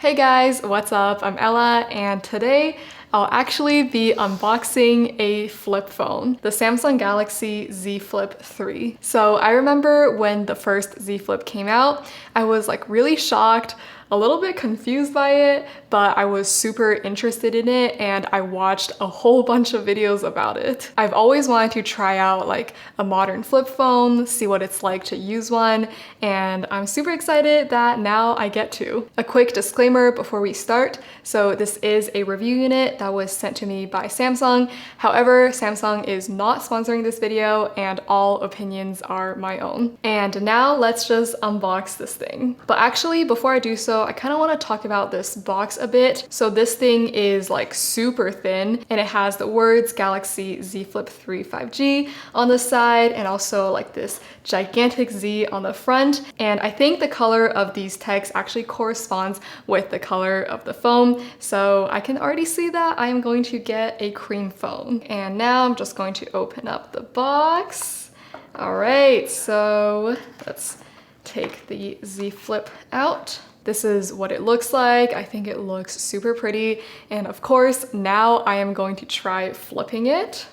Hey guys, what's up? I'm Ella, and today I'll actually be unboxing a flip phone, the Samsung Galaxy Z Flip 3. So I remember when the first Z Flip came out, I was like really shocked, a little bit confused by it, but I was super interested in it and I watched a whole bunch of videos about it. I've always wanted to try out like a modern flip phone, see what it's like to use one, and I'm super excited that now I get to. A quick disclaimer before we start. So this is a review unit that was sent to me by Samsung. However, Samsung is not sponsoring this video and all opinions are my own. And now let's just unbox this thing. But actually, before I do so, I kind of want to talk about this box a bit. So this thing is like super thin and it has the words Galaxy Z Flip 3 5G on the side and also like this gigantic Z on the front. And I think the color of these texts actually corresponds with the color of the phone. So I can already see that I am going to get a cream phone. And now I'm just going to open up the box. All right, so let's take the Z Flip out. This is what it looks like. I think it looks super pretty. And of course, now I am going to try flipping it.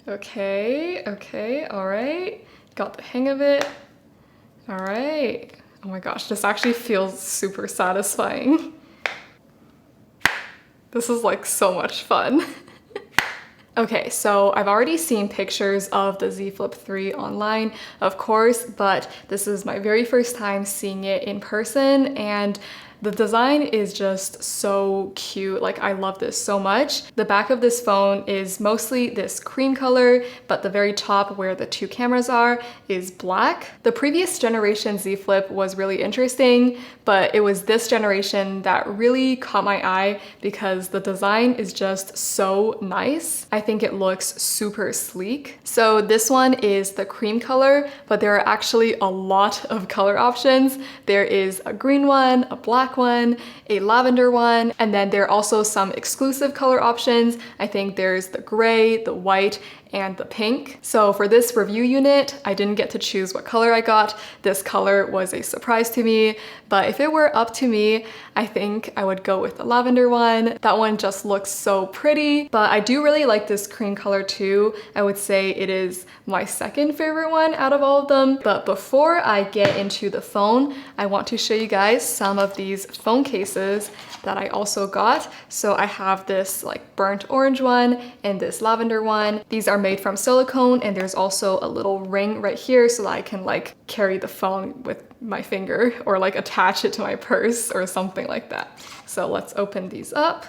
Okay, all right. Got the hang of it. All right. Oh my gosh, this actually feels super satisfying. This is like so much fun. Okay, so I've already seen pictures of the Z Flip 3 online, of course, but this is my very first time seeing it in person, and the design is just so cute. Like, I love this so much. The back of this phone is mostly this cream color, but the very top where the two cameras are is black. The previous generation Z Flip was really interesting, but it was this generation that really caught my eye because the design is just so nice. I think it looks super sleek. So this one is the cream color, but there are actually a lot of color options. There is a green one, a black one, a lavender one, and then there are also some exclusive color options. I think there's the gray, the white, and the pink. So for this review unit, I didn't get to choose what color I got. This color was a surprise to me, but if it were up to me, I think I would go with the lavender one. That one just looks so pretty, but I do really like this cream color too. I would say it is my second favorite one out of all of them. But before I get into the phone, I want to show you guys some of these phone cases that I also got. So I have this like burnt orange one and this lavender one. These are made from silicone, and there's also a little ring right here so that I can like carry the phone with my finger or like attach it to my purse or something like that. So let's open these up.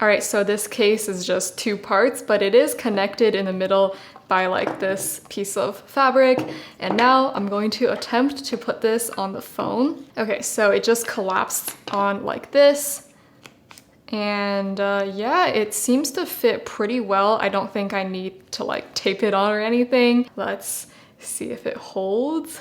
All right, so this case is just two parts, but it is connected in the middle by like this piece of fabric. And now I'm going to attempt to put this on the phone. Okay, so it just collapsed on like this. And yeah, it seems to fit pretty well. I don't think I need to like tape it on or anything. Let's see if it holds.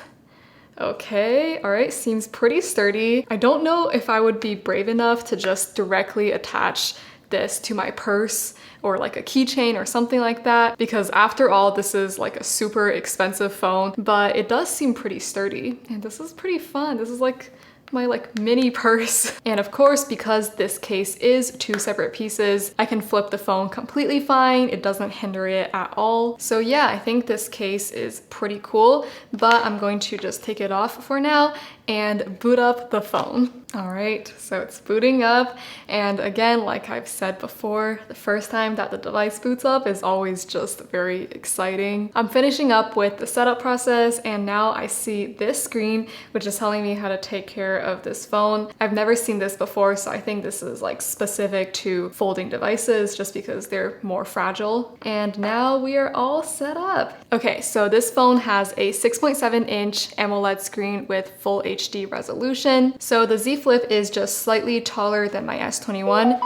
Okay, all right, seems pretty sturdy. I don't know if I would be brave enough to just directly attach this to my purse or like a keychain or something like that, because after all, this is like a super expensive phone, but it does seem pretty sturdy. And this is pretty fun. This is like my like mini purse. And of course, because this case is two separate pieces, I can flip the phone completely fine. It doesn't hinder it at all. So yeah, I think this case is pretty cool, but I'm going to just take it off for now and boot up the phone. All right, so it's booting up. And again, like I've said before, the first time that the device boots up is always just very exciting. I'm finishing up with the setup process, and now I see this screen, which is telling me how to take care of this phone. I've never seen this before, so I think this is like specific to folding devices just because they're more fragile. And now we are all set up. Okay, so this phone has a 6.7-inch AMOLED screen with full HD resolution. So the Z Flip is just slightly taller than my S21,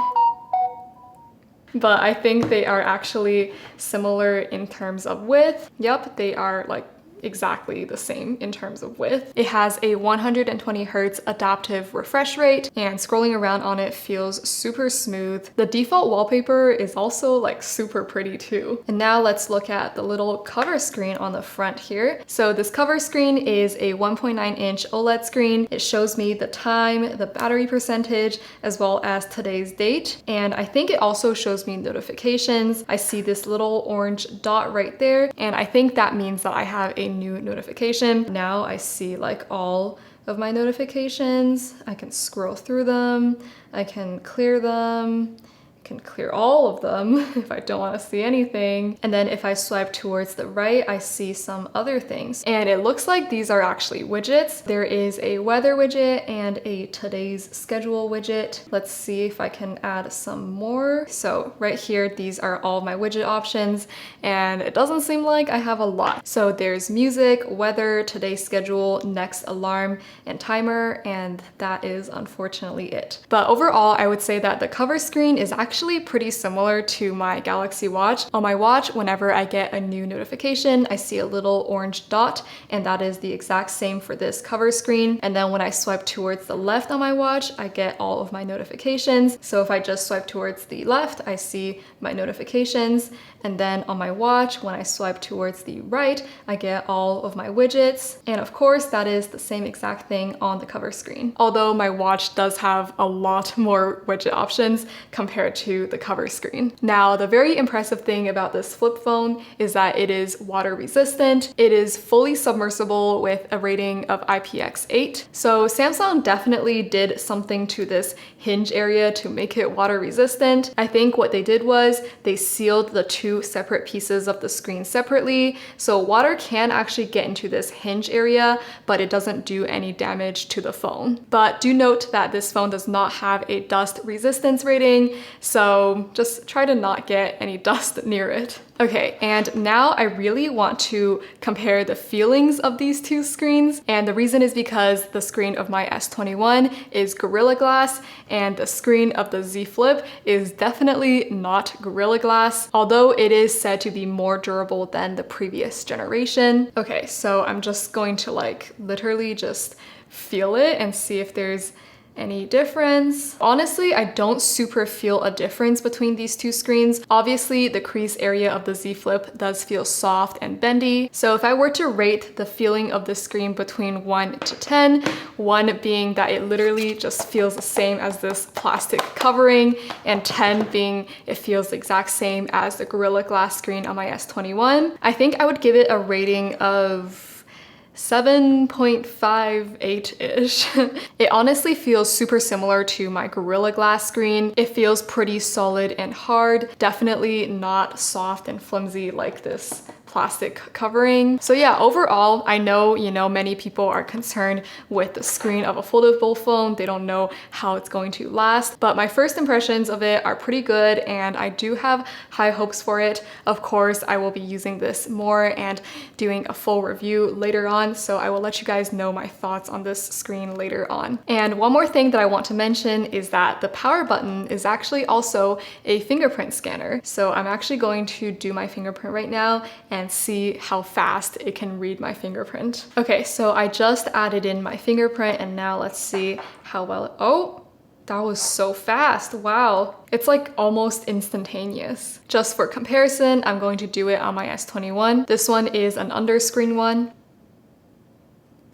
but I think they are actually similar in terms of width. Yep, they are like exactly the same in terms of width. It has a 120 hertz adaptive refresh rate, and scrolling around on it feels super smooth. The default wallpaper is also like super pretty too. And now let's look at the little cover screen on the front here. So this cover screen is a 1.9-inch OLED screen. It shows me the time, the battery percentage, as well as today's date. And I think it also shows me notifications. I see this little orange dot right there, and I think that means that I have a new notification. Now I see like all of my notifications. I can scroll through them. I can clear them. Can clear all of them if I don't want to see anything. And then if I swipe towards the right, I see some other things. And it looks like these are actually widgets. There is a weather widget and a today's schedule widget. Let's see if I can add some more. So right here, these are all my widget options, and it doesn't seem like I have a lot. So there's music, weather, today's schedule, next alarm, and timer, and that is unfortunately it. But overall, I would say that the cover screen is actually pretty similar to my Galaxy Watch. On my watch, whenever I get a new notification, I see a little orange dot, and that is the exact same for this cover screen. And then when I swipe towards the left on my watch, I get all of my notifications. So if I just swipe towards the left, I see my notifications. And then on my watch, when I swipe towards the right, I get all of my widgets. And of course, that is the same exact thing on the cover screen. Although my watch does have a lot more widget options compared to the cover screen. Now, the very impressive thing about this flip phone is that it is water resistant. It is fully submersible with a rating of IPX8. So Samsung definitely did something to this hinge area to make it water resistant. I think what they did was they sealed the two separate pieces of the screen separately. So water can actually get into this hinge area, but it doesn't do any damage to the phone. But do note that this phone does not have a dust resistance rating, so just try to not get any dust near it. Okay, and now I really want to compare the feelings of these two screens, and the reason is because the screen of my S21 is Gorilla Glass, and the screen of the Z Flip is definitely not Gorilla Glass, although it is said to be more durable than the previous generation. Okay, so I'm just going to like literally just feel it and see if there's any difference. Honestly, I don't super feel a difference between these two screens. Obviously, the crease area of the Z Flip does feel soft and bendy. So if I were to rate the feeling of the screen between 1 to 10, 1 being that it literally just feels the same as this plastic covering, and 10 being it feels the exact same as the Gorilla Glass screen on my S21, I think I would give it a rating of 7.58-ish. It honestly feels super similar to my Gorilla Glass screen. It feels pretty solid and hard, definitely not soft and flimsy like this plastic covering. So yeah, overall, I know, many people are concerned with the screen of a foldable phone. They don't know how it's going to last, but my first impressions of it are pretty good, and I do have high hopes for it. Of course, I will be using this more and doing a full review later on, so I will let you guys know my thoughts on this screen later on. And one more thing that I want to mention is that the power button is actually also a fingerprint scanner. So I'm actually going to do my fingerprint right now and see how fast it can read my fingerprint. Okay, so I just added in my fingerprint, and now let's see how well oh, that was so fast. Wow. It's like almost instantaneous. Just for comparison, I'm going to do it on my S21. This one is an under-screen one.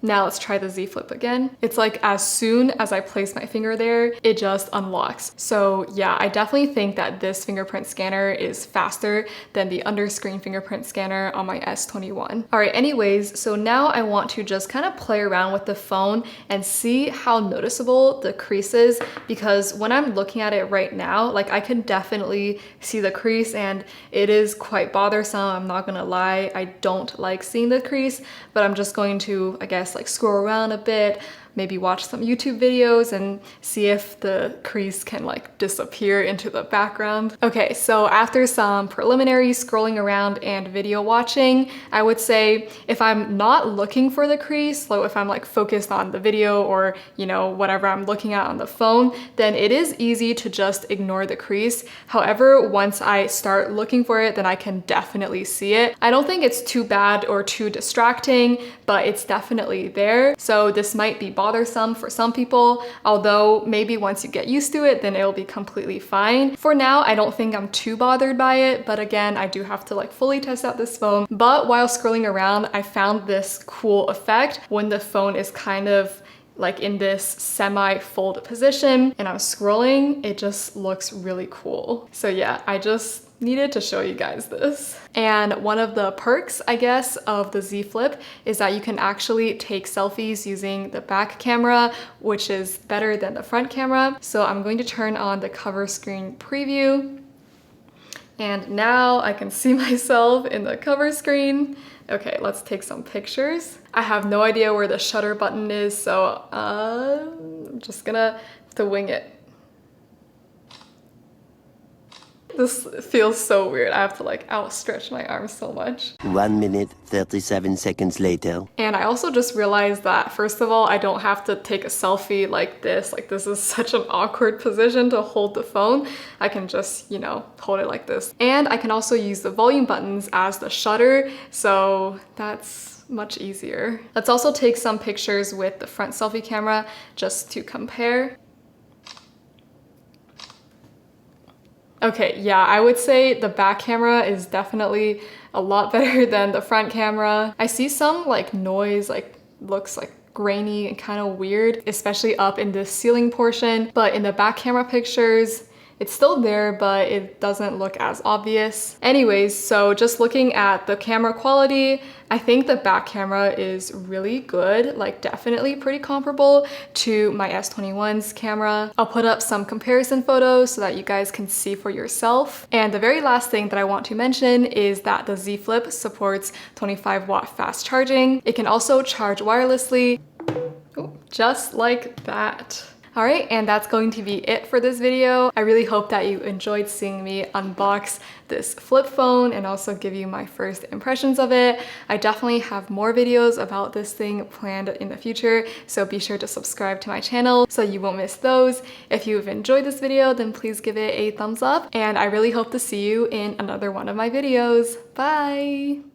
Now let's try the Z Flip again. It's like as soon as I place my finger there, it just unlocks. So yeah, I definitely think that this fingerprint scanner is faster than the under-screen fingerprint scanner on my S21. All right, anyways, so now I want to just kind of play around with the phone and see how noticeable the crease is, because when I'm looking at it right now, like I can definitely see the crease and it is quite bothersome. I'm not gonna lie, I don't like seeing the crease, but I'm just going to, I guess, like scroll around a bit, maybe watch some YouTube videos and see if the crease can like disappear into the background. Okay, so after some preliminary scrolling around and video watching, I would say if I'm not looking for the crease, so if I'm like focused on the video or, you know, whatever I'm looking at on the phone, then it is easy to just ignore the crease. However, once I start looking for it, then I can definitely see it. I don't think it's too bad or too distracting, but it's definitely there. So this might be bothersome for some people, although maybe once you get used to it, then it'll be completely fine. For now, I don't think I'm too bothered by it, but again, I do have to like fully test out this phone. But while scrolling around, I found this cool effect when the phone is kind of like in this semi-fold position and I'm scrolling, it just looks really cool. So yeah, I just needed to show you guys this. And one of the perks, I guess, of the Z Flip is that you can actually take selfies using the back camera, which is better than the front camera. So I'm going to turn on the cover screen preview. And now I can see myself in the cover screen. Okay, let's take some pictures. I have no idea where the shutter button is, so I'm just gonna have to wing it. This feels so weird. I have to like outstretch my arms so much. 1 minute, 37 seconds later. And I also just realized that, first of all, I don't have to take a selfie like this. Like, this is such an awkward position to hold the phone. I can just, you know, hold it like this. And I can also use the volume buttons as the shutter, so that's much easier. Let's also take some pictures with the front selfie camera just to compare. Okay, yeah, I would say the back camera is definitely a lot better than the front camera. I see some like noise, like looks like grainy and kind of weird, especially up in this ceiling portion, but in the back camera pictures, it's still there, but it doesn't look as obvious. Anyways, so just looking at the camera quality, I think the back camera is really good, like definitely pretty comparable to my S21's camera. I'll put up some comparison photos so that you guys can see for yourself. And the very last thing that I want to mention is that the Z Flip supports 25-watt fast charging. It can also charge wirelessly, just like that. All right, and that's going to be it for this video. I really hope that you enjoyed seeing me unbox this flip phone and also give you my first impressions of it. I definitely have more videos about this thing planned in the future, so be sure to subscribe to my channel so you won't miss those. If you've enjoyed this video, then please give it a thumbs up, and I really hope to see you in another one of my videos. Bye!